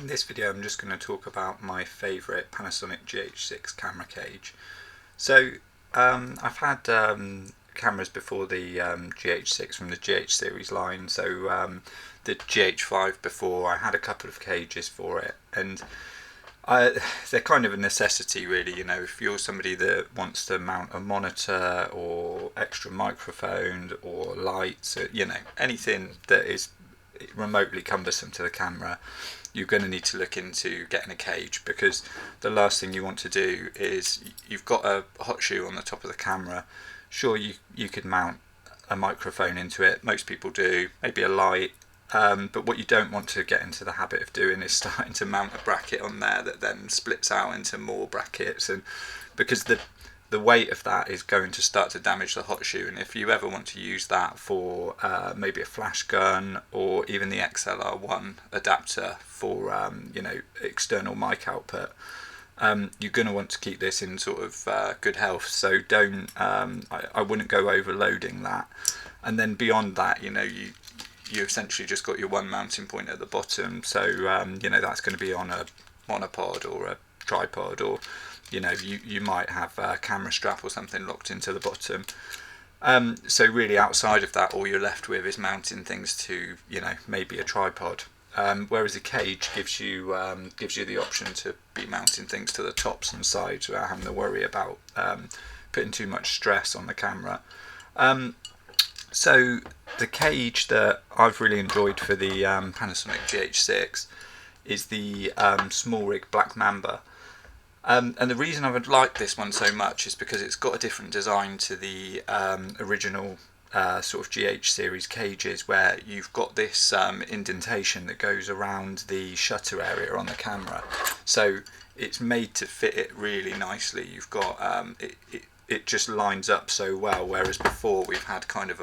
In this video I'm just going to talk about my favourite Panasonic GH6 camera cage. So I've had cameras before the GH6 from the GH series line, so the GH5 before. I had a couple of cages for it, and they're kind of a necessity really. You know, if you're somebody that wants to mount a monitor or extra microphone or lights, you know, anything that is remotely cumbersome to the camera, you're going to need to look into getting a cage, because the last thing you want to do is, you've got a hot shoe on the top of the camera. Sure, you could mount a microphone into it, most people do, maybe a light, but what you don't want to get into the habit of doing is starting to mount a bracket on there that then splits out into more brackets, and because the weight of that is going to start to damage the hot shoe. And if you ever want to use that for maybe a flash gun or even the XLR1 adapter for you know, external mic output, you're going to want to keep this in sort of good health. So don't I wouldn't go overloading that. And then beyond that, you know, you essentially just got your one mounting point at the bottom, so you know, that's going to be on a monopod or a tripod, or you know, you might have a camera strap or something locked into the bottom. So really outside of that, all you're left with is mounting things to, you know, maybe a tripod. Whereas a cage gives you the option to be mounting things to the tops and sides without having to worry about putting too much stress on the camera. So the cage that I've really enjoyed for the Panasonic GH6 is the small rig Black Mamba. And the reason I would like this one so much is because it's got a different design to the original sort of GH series cages, where you've got this indentation that goes around the shutter area on the camera. So it's made to fit it really nicely. You've got it just lines up so well, whereas before we've had kind of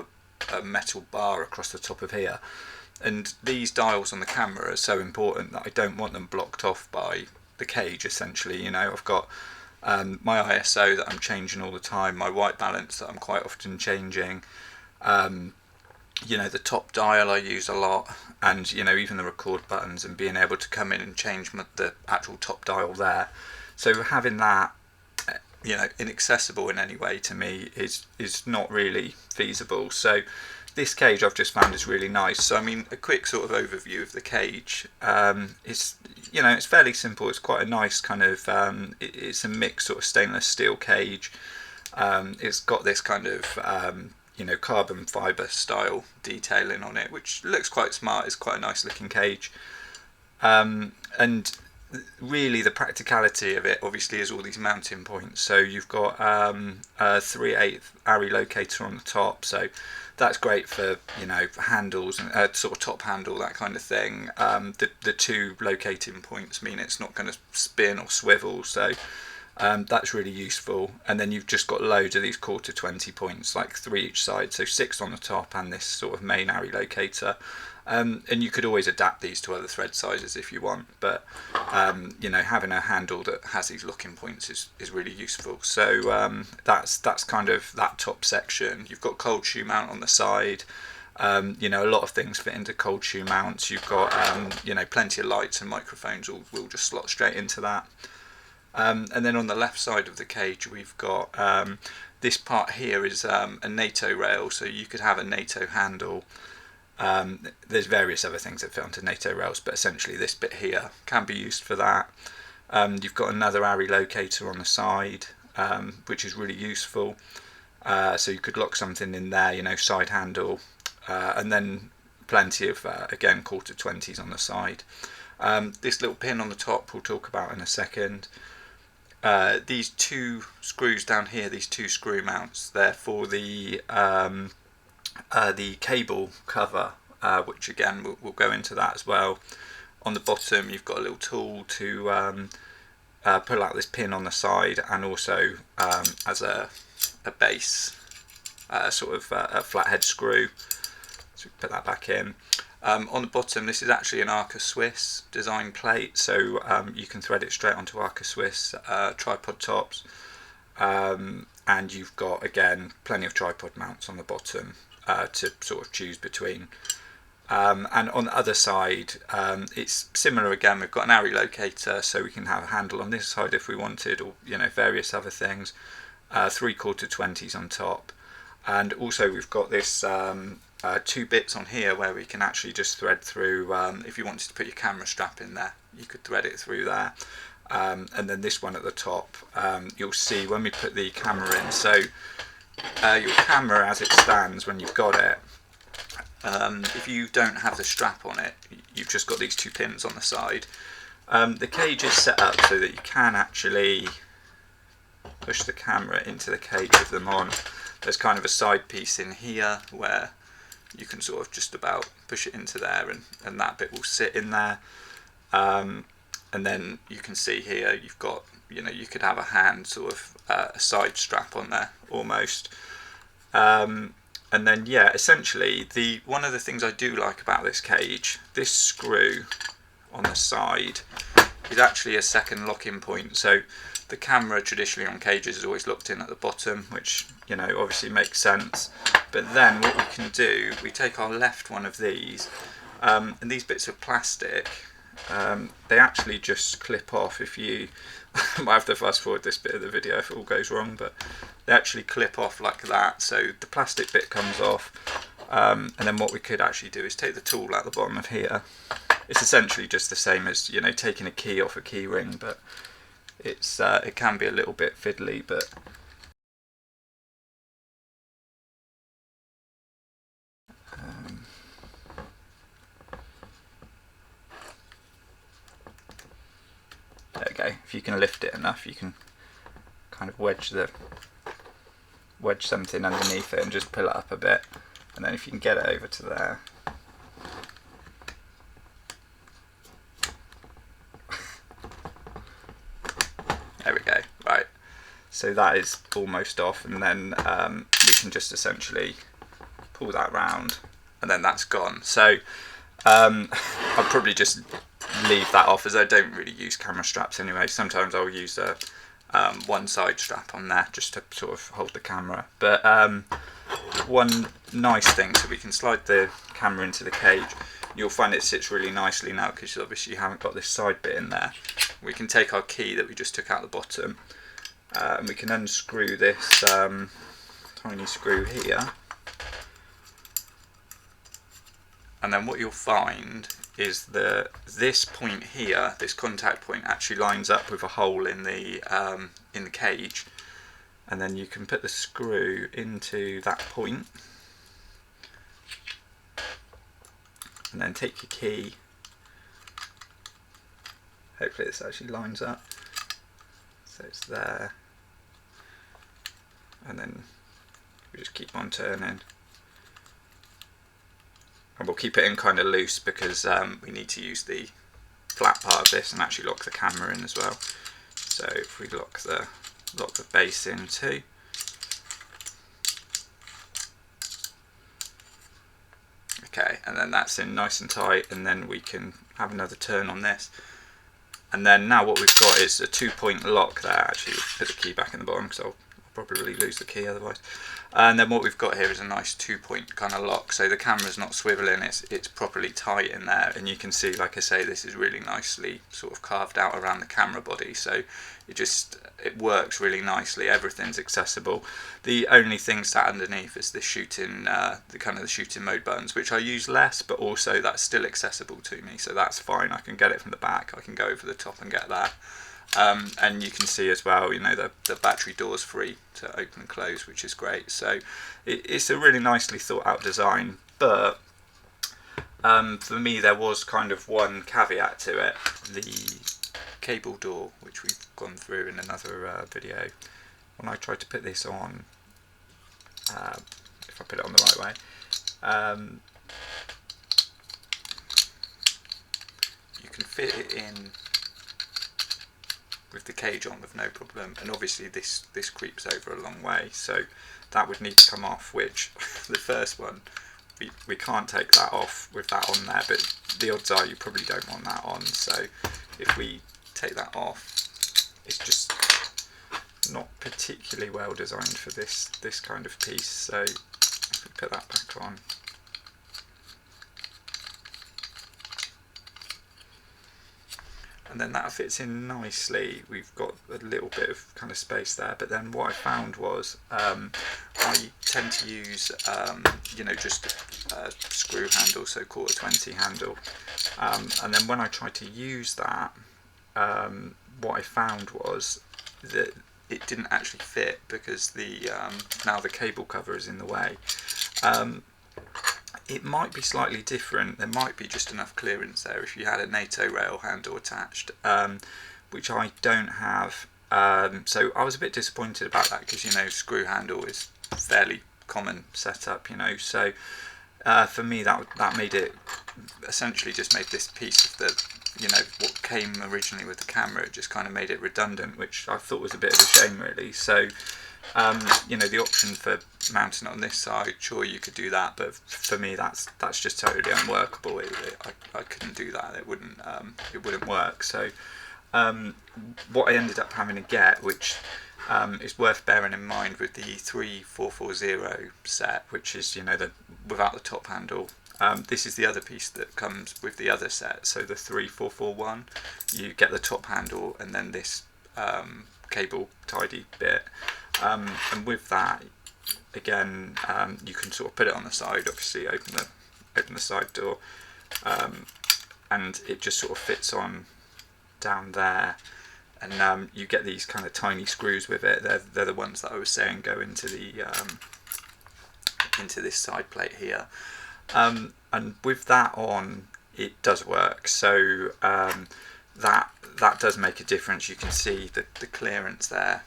a metal bar across the top of here. And these dials on the camera are so important that I don't want them blocked off by the cage, essentially. You know, I've got my ISO that I'm changing all the time, my white balance that I'm quite often changing, you know, the top dial I use a lot, and you know, even the record buttons, and being able to come in and change the actual top dial there. So having that, you know, inaccessible in any way to me is not really feasible. So this cage I've just found is really nice. So I mean, a quick sort of overview of the cage. It's, you know, it's fairly simple. It's quite a nice kind of it's a mixed sort of stainless steel cage. It's got this kind of you know, carbon fibre style detailing on it, which looks quite smart. It's quite a nice looking cage. And really the practicality of it obviously is all these mounting points. So you've got a 3/8 ARRI locator on the top, so that's great for, you know, for handles and sort of top handle, that kind of thing. The two locating points mean it's not going to spin or swivel, so that's really useful. And then you've just got loads of these 1/4-20 points, like 3 each side, so 6 on the top, and this sort of main ARRI locator. And you could always adapt these to other thread sizes if you want, but you know, having a handle that has these locking points is really useful. So that's kind of that top section. You've got cold shoe mount on the side. You know, a lot of things fit into cold shoe mounts. You've got you know, plenty of lights and microphones will just slot straight into that. And then on the left side of the cage, we've got this part here is a NATO rail, so you could have a NATO handle. There's various other things that fit onto NATO rails, but essentially this bit here can be used for that. You've got another ARRI locator on the side, which is really useful. So you could lock something in there, you know, side handle, and then plenty of again 1/4-20s on the side. This little pin on the top we'll talk about in a second. These two screws down here, these two screw mounts, they're for the cable cover, which again we'll go into that as well. On the bottom you've got a little tool to pull out this pin on the side, and also as a base, sort of a flathead screw, so put that back in. On the bottom, this is actually an Arca Swiss design plate, so you can thread it straight onto Arca Swiss tripod tops, and you've got again plenty of tripod mounts on the bottom to sort of choose between. And on the other side, it's similar again. We've got an array locator, so we can have a handle on this side if we wanted, or various other things. 3/4 20s on top, and also we've got this 2 bits on here where we can actually just thread through. If you wanted to put your camera strap in there, you could thread it through there. And then this one at the top, you'll see when we put the camera in. So your camera as it stands when you've got it, if you don't have the strap on it, you've just got these 2 pins on the side. The cage is set up so that you can actually push the camera into the cage with them on. There's kind of a side piece in here where you can sort of just about push it into there, and that bit will sit in there. And then you can see here you've got, you could have a hand sort of a side strap on there almost. And then essentially one of the things I do like about this cage, this screw on the side is actually a second lock-in point. So the camera traditionally on cages is always locked in at the bottom, which obviously makes sense. But then what we can do, we take our left one of these, and these bits of plastic, they actually just clip off. If you I might have to fast forward this bit of the video if it all goes wrong, but they actually clip off like that, so the plastic bit comes off. And then what we could actually do is take the tool at the bottom of here. It's essentially just the same as taking a key off a key ring, but it's it can be a little bit fiddly, but there we go. If you can lift it enough, you can kind of wedge something underneath it and just pull it up a bit, and then if you can get it over to there. There we go. Right, so that is almost off, and then we can just essentially pull that round, and then that's gone. So I'll probably just leave that off, as I don't really use camera straps anyway. Sometimes I'll use a one side strap on there just to sort of hold the camera. But one nice thing, so we can slide the camera into the cage. You'll find it sits really nicely now because obviously you haven't got this side bit in there. We can take our key that we just took out the bottom, and we can unscrew this tiny screw here. And then what you'll find is that this point here, this contact point, actually lines up with a hole in the cage, and then you can put the screw into that point, and then take your key. Hopefully this actually lines up, so it's there, and then we just keep on turning. And we'll keep it in kind of loose because we need to use the flat part of this and actually lock the camera in as well. So if we lock the base in too. Okay, and then that's in nice and tight, and then we can have another turn on this. And then now what we've got is a 2-point lock there. Actually, we'll put the key back in the bottom because I'll probably lose the key otherwise. And then what we've got here is a nice 2-point kind of lock, so the camera's not swiveling, it's properly tight in there, and you can see, like I say, this is really nicely sort of carved out around the camera body, so it works really nicely. Everything's accessible. The only thing sat underneath is the shooting mode buttons, which I use less, but also that's still accessible to me, so that's fine. I can get it from the back, I can go over the top and get that. And you can see as well, the battery door's free to open and close, which is great. So it's a really nicely thought out design, but for me there was kind of one caveat to it. The cable door, which we've gone through in another video, when I tried to put this on, if I put it on the right way, you can fit it in with the cage on with no problem, and obviously this creeps over a long way, so that would need to come off, which the first one we can't take that off with that on there, but the odds are you probably don't want that on, so if we take that off, it's just not particularly well designed for this kind of piece. So if we put that back on, and then that fits in nicely. We've got a little bit of kind of space there, but then what I found was I tend to use just a screw handle, so 1/4 handle, and then when I tried to use that, what I found was that it didn't actually fit because now the cable cover is in the way. It might be slightly different. There might be just enough clearance there if you had a NATO rail handle attached, which I don't have. So I was a bit disappointed about that because screw handle is fairly common setup. So for me that made it essentially just made this piece of the what came originally with the camera. It just kind of made it redundant, which I thought was a bit of a shame really. So the option for mounting on this side, sure you could do that, but for me that's just totally unworkable. I couldn't do that. It wouldn't work. So what I ended up having to get, which is worth bearing in mind with the 3440 set, which is without the top handle. This is the other piece that comes with the other set. So the 3441, you get the top handle and then this cable tidy bit. And with that, again, you can sort of put it on the side. Obviously, open the side door, and it just sort of fits on down there. And you get these kind of tiny screws with it. They're the ones that I was saying go into this side plate here. And with that on, it does work. So that does make a difference. You can see that the clearance there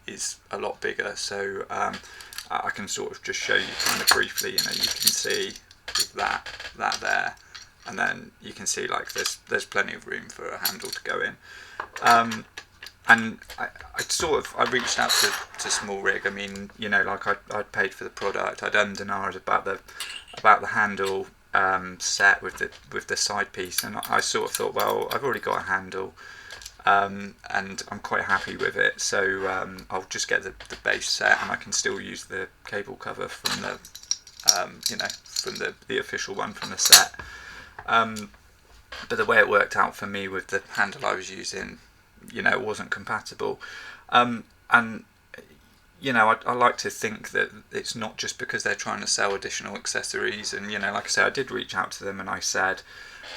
is a lot bigger. So I can sort of just show you kind of briefly. You can see with that there, and then you can see like there's plenty of room for a handle to go in. And I reached out to Small Rig. I mean, like I'd paid for the product. I'd ummed about the handle set with the side piece, and I sort of thought, well, I've already got a handle, and I'm quite happy with it. So I'll just get the base set, and I can still use the cable cover from the official one from the set. But the way it worked out for me with the handle I was using, it wasn't compatible. And I like to think that it's not just because they're trying to sell additional accessories. And like I say, I did reach out to them and I said,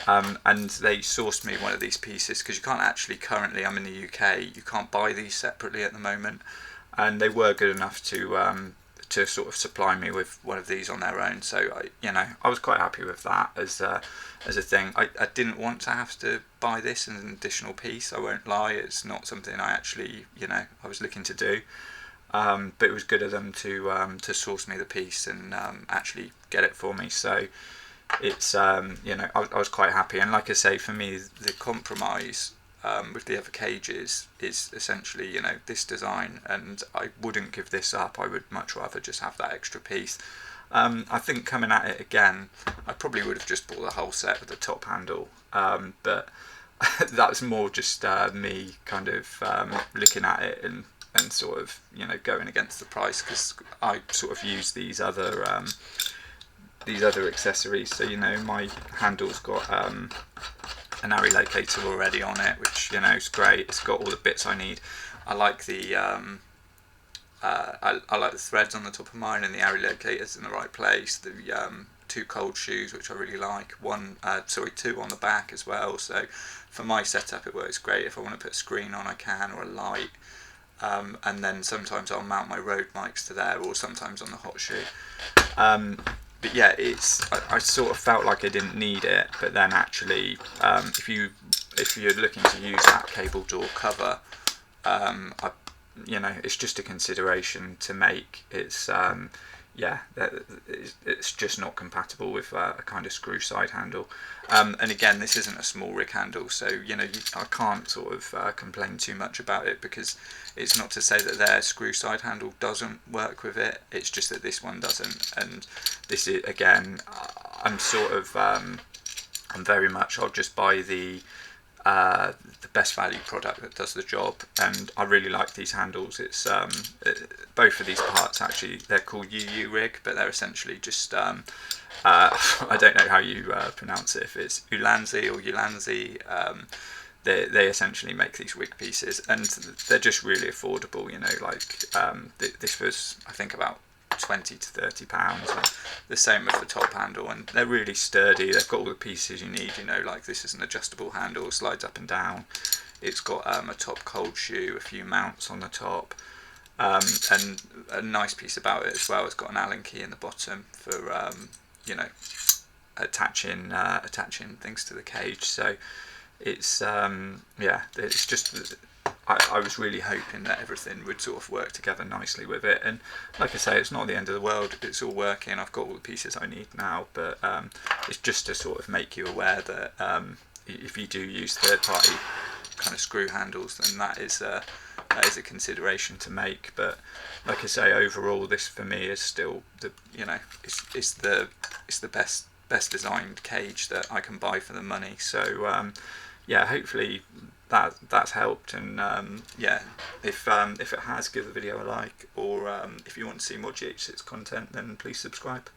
and they sourced me one of these pieces, because you can't actually currently, I'm in the UK, you can't buy these separately at the moment, and they were good enough to sort of supply me with one of these on their own. So I was quite happy with that as a thing. I didn't want to have to buy this as an additional piece. I won't lie, it's not something I actually I was looking to do. But it was good of them to source me the piece and actually get it for me. So it's I was quite happy. And like I say, for me, the compromise with the other cages is essentially this design, and I wouldn't give this up. I would much rather just have that extra piece. I think coming at it again, I probably would have just bought the whole set with the top handle, but that's more just me kind of looking at it and sort of going against the price, because I sort of use these other accessories. So my handle's got an array locator already on it, which is great. It's got all the bits I need. I like the I like the threads on the top of mine, and the array locator's in the right place. The two cold shoes, which I really like. Two on the back as well. So for my setup, it works great. If I want to put a screen on, I can, or a light. And then sometimes I'll mount my Rode mics to there, or sometimes on the hot shoe. But yeah, I sort of felt like I didn't need it, but then actually, if you're looking to use that cable door cover, it's just a consideration to make. It's it's just not compatible with a kind of screw side handle. And again, this isn't a Small Rig handle, so I can't sort of complain too much about it, because it's not to say that their screw side handle doesn't work with it. It's just that this one doesn't. And this is, again, I'm sort of I'm very much, I'll just buy the best value product that does the job, and I really like these handles. It's both of these parts, actually, they're called UU rig, but they're essentially just I don't know how you pronounce it, if it's Ulanzi or Ulanzi. they essentially make these wig pieces, and they're just really affordable. You know, like this was, I think, about £20 to £30. And the same with the top handle, and they're really sturdy. They've got all the pieces you need. You know, like this is an adjustable handle, slides up and down. It's got a top cold shoe, a few mounts on the top, and a nice piece about it as well. It's got an Allen key in the bottom for you know, attaching things to the cage. So it's yeah, it's just, I was really hoping that everything would sort of work together nicely with it, and like I say, it's not the end of the world. It's all working. I've got all the pieces I need now, but it's just to sort of make you aware that if you do use third-party kind of screw handles, then that is a consideration to make. But like I say, overall, this for me is still the, you know, it's the best designed cage that I can buy for the money. So yeah, hopefully that's helped, and yeah, if it has, give the video a like, or if you want to see more GH6 content, then please subscribe.